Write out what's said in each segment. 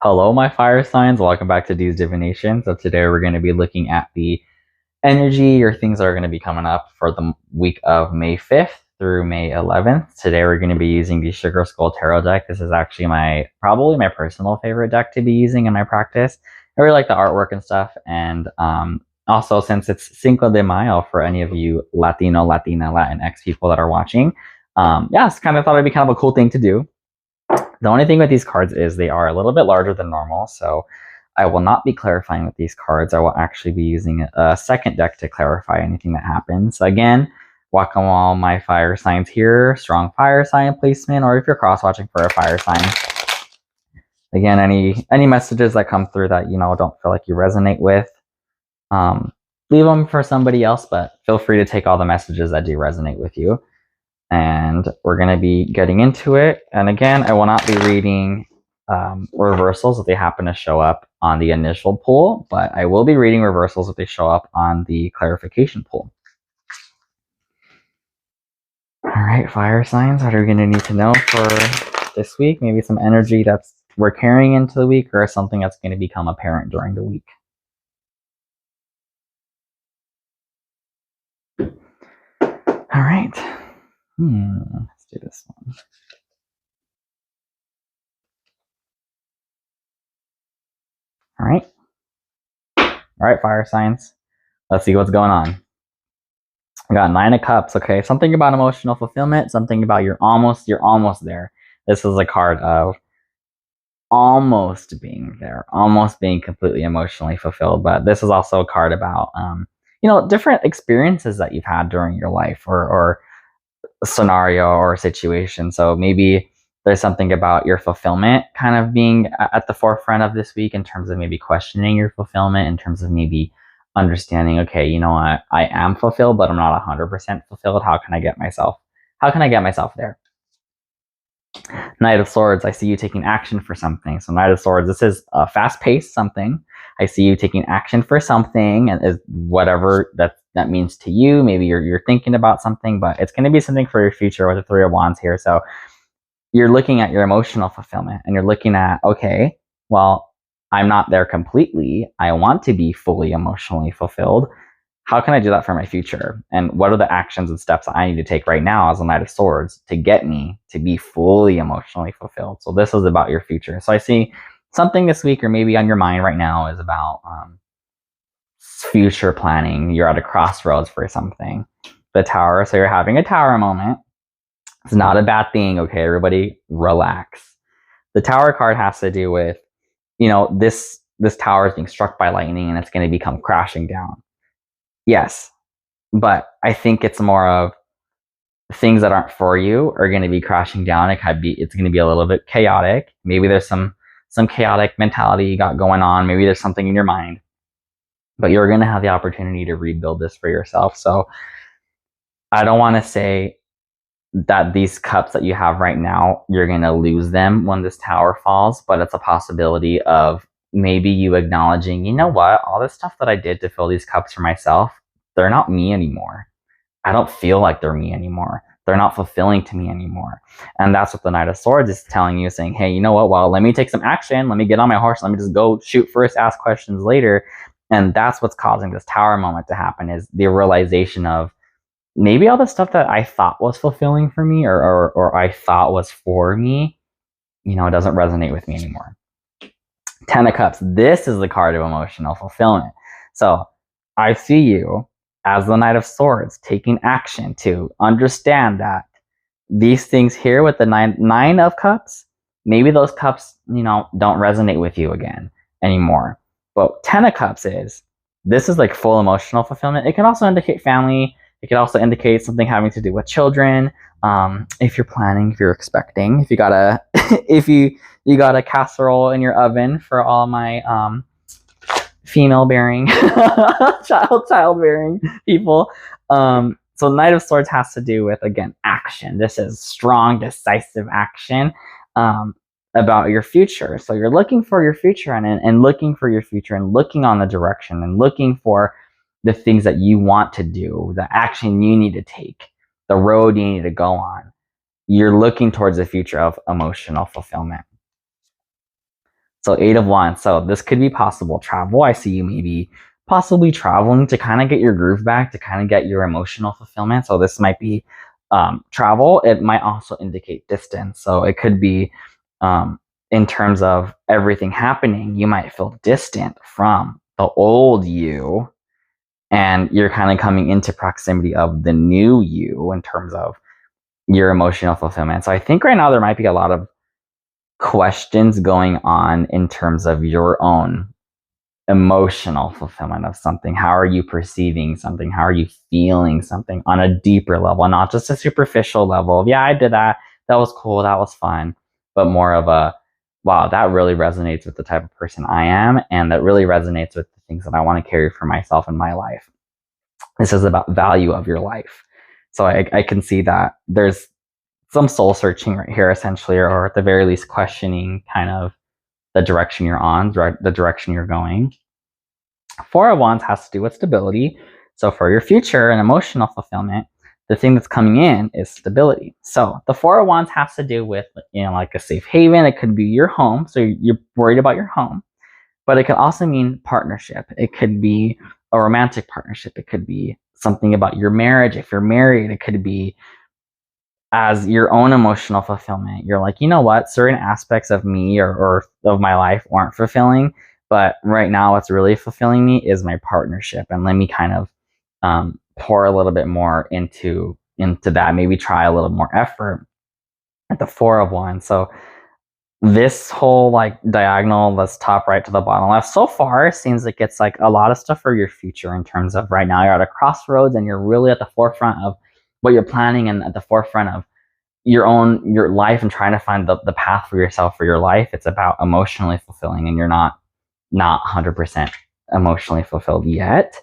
Hello, my fire signs. Welcome back to D's Divination. So today we're going to be looking at the energy or things that are going to be coming up for the week of May 5th through May 11th. Today we're going to be using the Sugar Skull Tarot deck. This is actually probably my personal favorite deck to be using in my practice. I really like the artwork and stuff. And also, since it's Cinco de Mayo for any of you Latino, Latina, Latinx people that are watching, it's kind of thought it'd be kind of a cool thing to do. The only thing with these cards is they are a little bit larger than normal, so I will not be clarifying with these cards. I will actually be using a second deck to clarify anything that happens. Again, welcome all my fire signs here, strong fire sign placement, or if you're cross-watching for a fire sign. Again, any messages that come through that, don't feel like you resonate with, leave them for somebody else, but feel free to take all the messages that do resonate with you. And we're going to be getting into it. And again, I will not be reading reversals if they happen to show up on the initial pull, but I will be reading reversals if they show up on the clarification pull. All right, fire signs, what are we going to need to know for this week? Maybe some energy that's we're carrying into the week, or something that's going to become apparent during the week. All right. Let's do this one. All right, fire signs. Let's see what's going on. I got 9 of Cups. Okay, something about emotional fulfillment. Something about you're almost there. This is a card of almost being there, almost being completely emotionally fulfilled. But this is also a card about different experiences that you've had during your life, or scenario or situation. So maybe there's something about your fulfillment kind of being at the forefront of this week, in terms of maybe questioning your fulfillment, in terms of maybe understanding, okay, you know what, I am fulfilled, but I'm not 100% fulfilled. How can I get myself there? Knight of Swords, I see you taking action for something. So Knight of Swords, this is a fast-paced something. I see you taking action for something, and is whatever that means to you. Maybe you're thinking about something, but it's going to be something for your future with the 3 of Wands here. So you're looking at your emotional fulfillment, and you're looking at, okay, well, I'm not there completely. I want to be fully emotionally fulfilled. How can I do that for my future? And what are the actions and steps I need to take right now as a Knight of Swords to get me to be fully emotionally fulfilled? So this is about your future. So I see something this week, or maybe on your mind right now, is about future planning. You're at a crossroads for something. The Tower, so you're having a Tower moment. It's not a bad thing, okay? Everybody relax. The Tower card has to do with, this tower is being struck by lightning and it's going to become crashing down. Yes, but I think it's more of things that aren't for you are going to be crashing down. It's going to be a little bit chaotic. Maybe there's some chaotic mentality you got going on. Maybe there's something in your mind, but you're going to have the opportunity to rebuild this for yourself. So I don't want to say that these cups that you have right now, you're going to lose them when this tower falls, but it's a possibility of maybe you acknowledging, you know what, all this stuff that I did to fill these cups for myself, they're not me anymore. I don't feel like they're me anymore. They're not fulfilling to me anymore. And that's what the Knight of Swords is telling you, saying, hey, you know what, well, let me take some action. Let me get on my horse. Let me just go shoot first, ask questions later. And that's what's causing this Tower moment to happen, is the realization of, maybe all the stuff that I thought was fulfilling for me, or I thought was for me, it doesn't resonate with me anymore. 10 of Cups, this is the card of emotional fulfillment. So I see you as the Knight of Swords taking action to understand that these things here with the nine of Cups, maybe those cups, don't resonate with you again anymore. But 10 of Cups this is like full emotional fulfillment. It can also indicate family. It could also indicate something having to do with children. If you're planning, if you're expecting, if you got a if you got a casserole in your oven for all my female bearing childbearing people. So Knight of Swords has to do with, again, action. This is strong, decisive action about your future. So you're looking for your future, and looking for your future, and looking on the direction, and looking for the things that you want to do, the action you need to take, the road you need to go on. You're looking towards the future of emotional fulfillment. So 8 of Wands. So this could be possible travel. I see you maybe possibly traveling to kind of get your groove back, to kind of get your emotional fulfillment. So this might be travel. It might also indicate distance. So it could be in terms of everything happening, you might feel distant from the old you, and you're kind of coming into proximity of the new you in terms of your emotional fulfillment. So I think right now there might be a lot of questions going on in terms of your own emotional fulfillment of something. How are you perceiving something? How are you feeling something on a deeper level, not just a superficial level of, yeah, I did that. That was cool. That was fun. But more of a, wow, that really resonates with the type of person I am. And that really resonates with the things that I want to carry for myself in my life. This is about value of your life. So I can see that there's some soul searching right here, essentially, or at the very least questioning kind of the direction you're on, the direction you're going. 4 of Wands has to do with stability. So for your future and emotional fulfillment, the thing that's coming in is stability. So the 4 of Wands has to do with, like a safe haven. It could be your home. So you're worried about your home, but it could also mean partnership. It could be a romantic partnership. It could be something about your marriage. If you're married, it could be as your own emotional fulfillment. You're like, you know what, certain aspects of me or of my life aren't fulfilling, but right now what's really fulfilling me is my partnership, and let me kind of pour a little bit more into that, maybe try a little more effort at the 4 of Wands. So this whole like diagonal, let's top right to the bottom left, so far seems like it's like a lot of stuff for your future in terms of right now you're at a crossroads and you're really at the forefront of what you're planning and at the forefront of your life and trying to find the path for yourself for your life. It's about emotionally fulfilling, and you're not 100% emotionally fulfilled yet.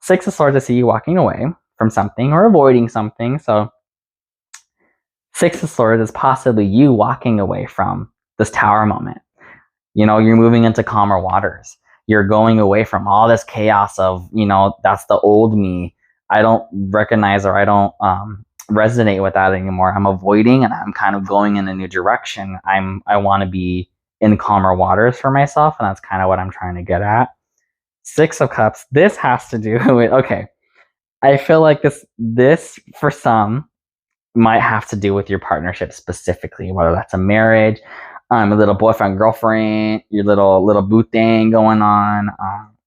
6 of Swords, I see you walking away from something or avoiding something. So 6 of Swords is possibly you walking away from this tower moment. You're moving into calmer waters. You're going away from all this chaos of, that's the old me. I don't recognize, or I don't resonate with that anymore. I'm avoiding, and I'm kind of going in a new direction. I want to be in calmer waters for myself, and that's kind of what I'm trying to get at. 6 of Cups, this has to do with, okay, I feel like this for some might have to do with your partnership specifically, whether that's a marriage, a little boyfriend, girlfriend, your little boo thing going on.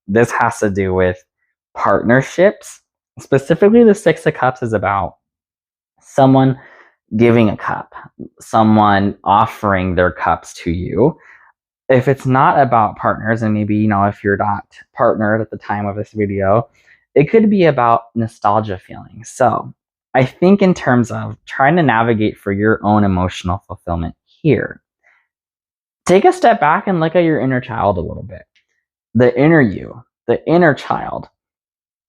This has to do with partnerships. Specifically, the 6 of Cups is about someone giving a cup, someone offering their cups to you. If it's not about partners, and maybe, if you're not partnered at the time of this video, it could be about nostalgia feelings. So I think in terms of trying to navigate for your own emotional fulfillment here, take a step back and look at your inner child a little bit. The inner you, the inner child.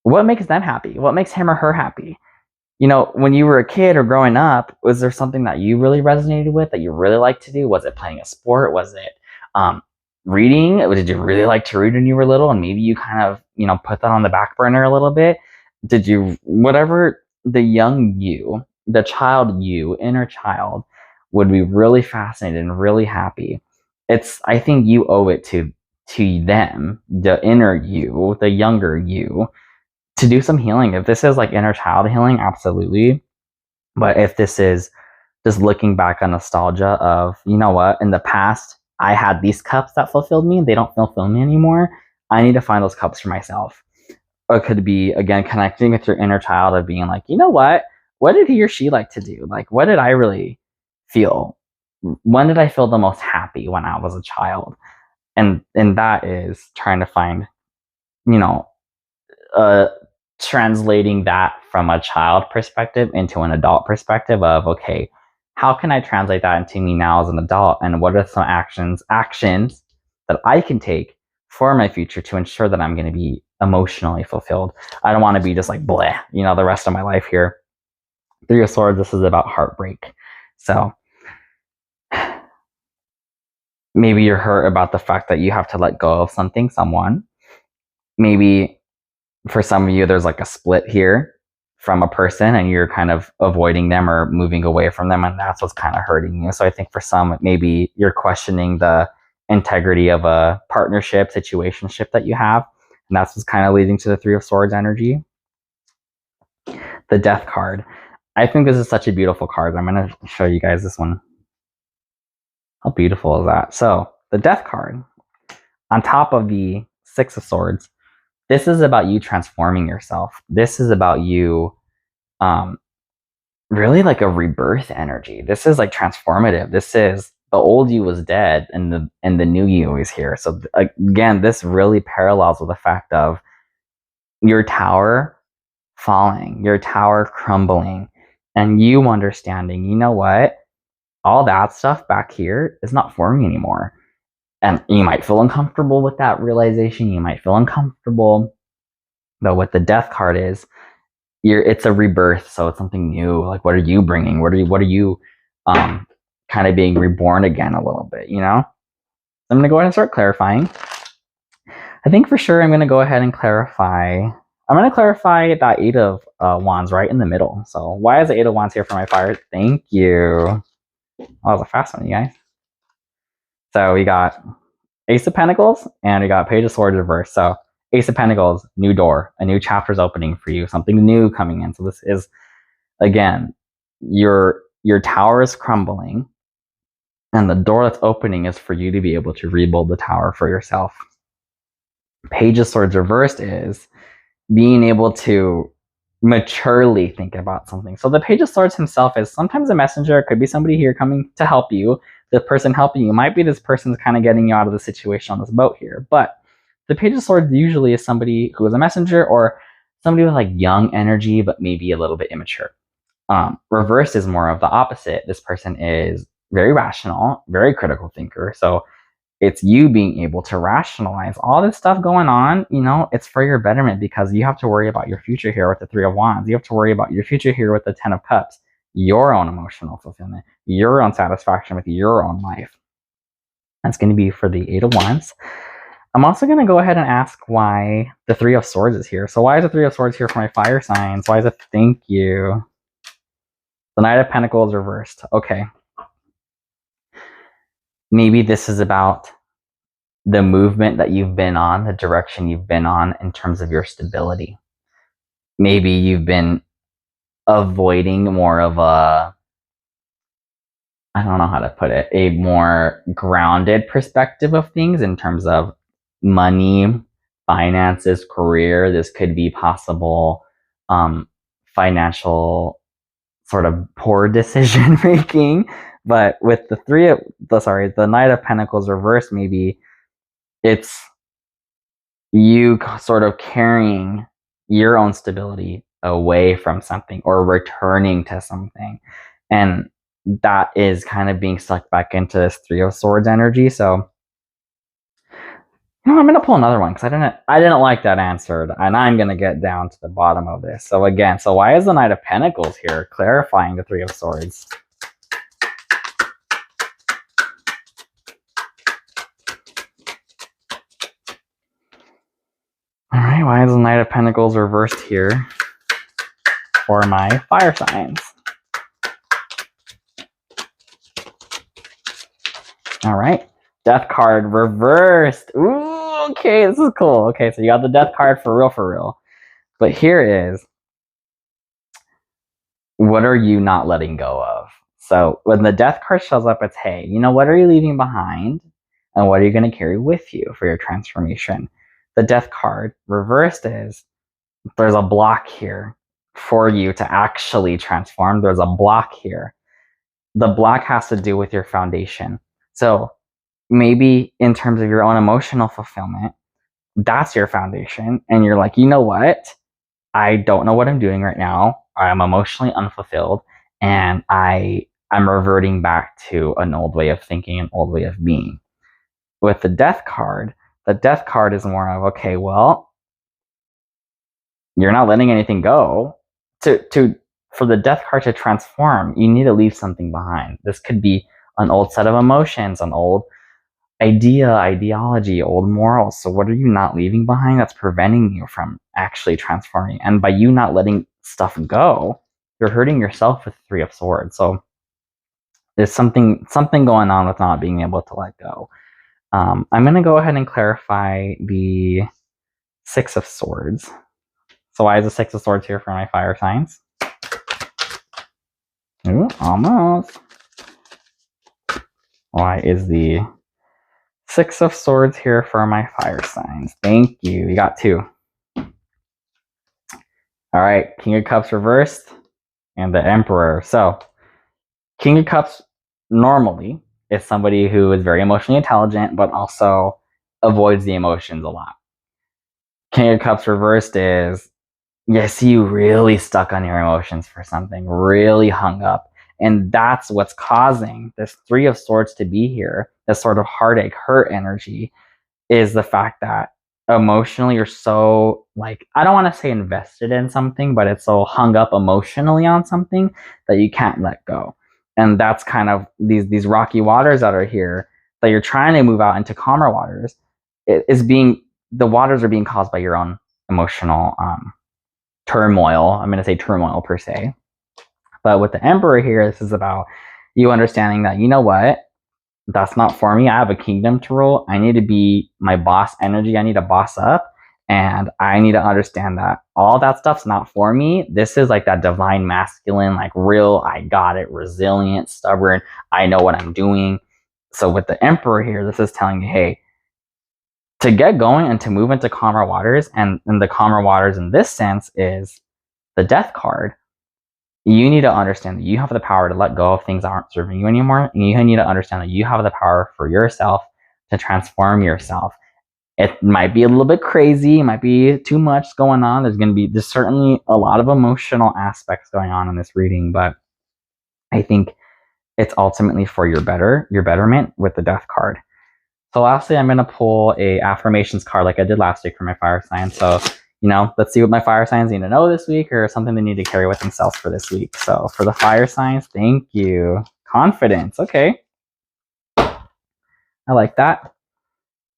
What makes them happy? What makes him or her happy? When you were a kid or growing up, was there something that you really resonated with, that you really liked to do? Was it playing a sport? Was it reading? Did you really like to read when you were little, and maybe you kind of, put that on the back burner a little bit? Did you, whatever the young you, the child you, inner child, would be really fascinated and really happy. I think you owe it to them, the inner you, the younger you, to do some healing. If this is like inner child healing, absolutely. But if this is just looking back on nostalgia of, you know what, in the past, I had these cups that fulfilled me. They don't fulfill me anymore. I need to find those cups for myself. Or it could be, again, connecting with your inner child of being like, you know what did he or she like to do? Like, what did I really feel? When did I feel the most happy when I was a child? And that is trying to find, translating that from a child perspective into an adult perspective of, okay, how can I translate that into me now as an adult? And what are some actions that I can take for my future to ensure that I'm going to be emotionally fulfilled? I don't want to be just like bleh, the rest of my life here. 3 of Swords, this is about heartbreak. So maybe you're hurt about the fact that you have to let go of something, someone. Maybe for some of you, there's like a split here from a person, and you're kind of avoiding them or moving away from them, and that's what's kind of hurting you. So I think for some, maybe you're questioning the integrity of a partnership, situationship that you have. And that's what's kind of leading to the Three of Swords energy. The Death card. I think this is such a beautiful card. I'm going to show you guys this one. How beautiful is that? So, the Death card, on top of the Six of Swords, this is about you transforming yourself. This is about you really like a rebirth energy. This is like transformative. This is the old you was dead and the new you is here. So again, this really parallels with the fact of your tower falling, your tower crumbling, and you understanding, you know what? All that stuff back here is not for me anymore. And you might feel uncomfortable with that realization. You might feel uncomfortable. But what the Death card is, it's a rebirth, so it's something new. Like, what are you bringing? What are you kind of being reborn again a little bit, you know? I'm going to go ahead and start clarifying. I think for sure I'm going to go ahead and clarify. I'm going to clarify that Eight of Wands right in the middle. So why is the Eight of Wands here for my fire? Thank you. Oh, that was a fast one, you guys. So we got Ace of Pentacles and we got Page of Swords reversed. So Ace of Pentacles, new door, a new chapter is opening for you, something new coming in. So this is, again, your tower is crumbling, and the door that's opening is for you to be able to rebuild the tower for yourself. Page of Swords reversed is being able to maturely think about something. So the Page of Swords himself is sometimes a messenger. It could be somebody here coming to help you. The person helping you might be this person's kind of getting you out of the situation on this boat here. But the Page of Swords usually is somebody who is a messenger or somebody with like young energy, but maybe a little bit immature. Reversed is more of the opposite. This person is very rational, very critical thinker. So it's you being able to rationalize all this stuff going on. You know, it's for your betterment because you have to worry about your future here with the Three of Wands. You have to worry about your future here with the Ten of Cups, your own emotional fulfillment, your own satisfaction with your own life. That's going to be for the Eight of Wands. I'm also going to go ahead and ask why the Three of Swords is here. So why is the Three of Swords here for my fire signs? Why is it? Thank you. The Knight of Pentacles reversed. Okay. Maybe this is about the movement that you've been on, the direction you've been on in terms of your stability. Maybe you've been avoiding more of a, I don't know how to put it, a more grounded perspective of things in terms of money, finances, career. This could be possible financial sort of poor decision making. But with the Knight of Pentacles reversed, maybe it's you sort of carrying your own stability away from something or returning to something. And that is kind of being sucked back into this Three of Swords energy. So, you know, I'm going to pull another one because I didn't like that answered. And I'm going to get down to the bottom of this. So again, so why is the Knight of Pentacles here clarifying the Three of Swords? All right, why is the Knight of Pentacles reversed here for my fire signs? All right, Death card reversed. Ooh, okay, this is cool. Okay, so you got the Death card for real. But here is, what are you not letting go of? So when the Death card shows up, it's, hey, you know, what are you leaving behind? And what are you going to carry with you for your transformation? The Death card reversed is, there's a block here for you to actually transform. There's a block here. The block has to do with your foundation. So maybe in terms of your own emotional fulfillment, that's your foundation. And you're like, you know what? I don't know what I'm doing right now. I'm emotionally unfulfilled. And I'm reverting back to an old way of thinking, an old way of being. With the Death card is more of, okay, well, you're not letting anything go. For the Death card to transform, you need to leave something behind. This could be an old set of emotions, an old ideology, old morals. So what are you not leaving behind that's preventing you from actually transforming? And by you not letting stuff go, you're hurting yourself with Three of Swords. So there's something going on with not being able to let go. I'm going to go ahead and clarify the Six of Swords. So why is the Six of Swords here for my fire signs? Ooh, almost. Why is the Six of Swords here for my fire signs? Thank you. We got 2. All right, King of Cups reversed and the Emperor. So King of Cups normally is somebody who is very emotionally intelligent, but also avoids the emotions a lot. King of Cups reversed is, yes, you really stuck on your emotions for something, really hung up. And that's what's causing this Three of Swords to be here, this sort of heartache, hurt energy, is the fact that emotionally you're so, like, I don't want to say invested in something, but it's so hung up emotionally on something that you can't let go. And that's kind of these rocky waters that are here that you're trying to move out into calmer waters. The waters are being caused by your own emotional turmoil. I'm going to say turmoil per se. But with the Emperor here, this is about you understanding that, you know what? That's not for me. I have a kingdom to rule. I need to be my boss energy. I need to boss up. And I need to understand that all that stuff's not for me. This is like that divine masculine, like real, I got it, resilient, stubborn. I know what I'm doing. So with the Emperor here, this is telling you, hey, to get going and to move into calmer waters, and the calmer waters in this sense is the Death card. You need to understand that you have the power to let go of things that aren't serving you anymore. And you need to understand that you have the power for yourself to transform yourself. It might be a little bit crazy, it might be too much going on. There's certainly a lot of emotional aspects going on in this reading, but I think it's ultimately for your betterment with the Death card. So lastly, I'm going to pull a affirmations card like I did last week for my fire sign. So, let's see what my fire signs need to know this week, or something they need to carry with themselves for this week. So for the fire signs, thank you. Confidence. Okay. I like that.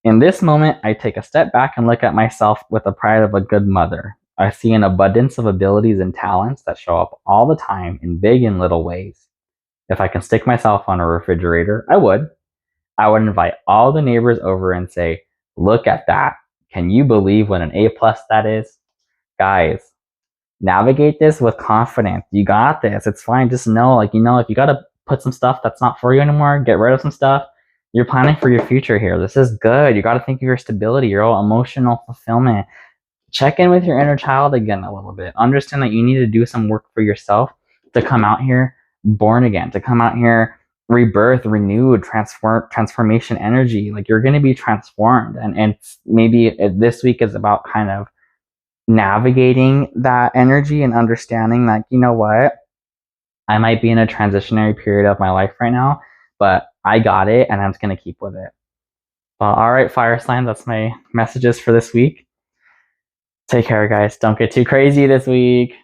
In this moment, I take a step back and look at myself with the pride of a good mother. I see an abundance of abilities and talents that show up all the time in big and little ways. If I can stick myself on a refrigerator, I would. I would invite all the neighbors over and say, look at that. Can you believe what an A+ that is? Guys, navigate this with confidence. You got this. It's fine. Just know, if you got to put some stuff that's not for you anymore, get rid of some stuff. You're planning for your future here. This is good. You got to think of your stability, your emotional fulfillment. Check in with your inner child again a little bit. Understand that you need to do some work for yourself to come out here born again, to come out here rebirth, renewed, transformation energy. Like, you're going to be transformed. And maybe this week is about kind of navigating that energy and understanding that, you know what, I might be in a transitionary period of my life right now, but I got it and I'm just going to keep with it. Well, all right, fire signs, that's my messages for this week. Take care, guys. Don't get too crazy this week.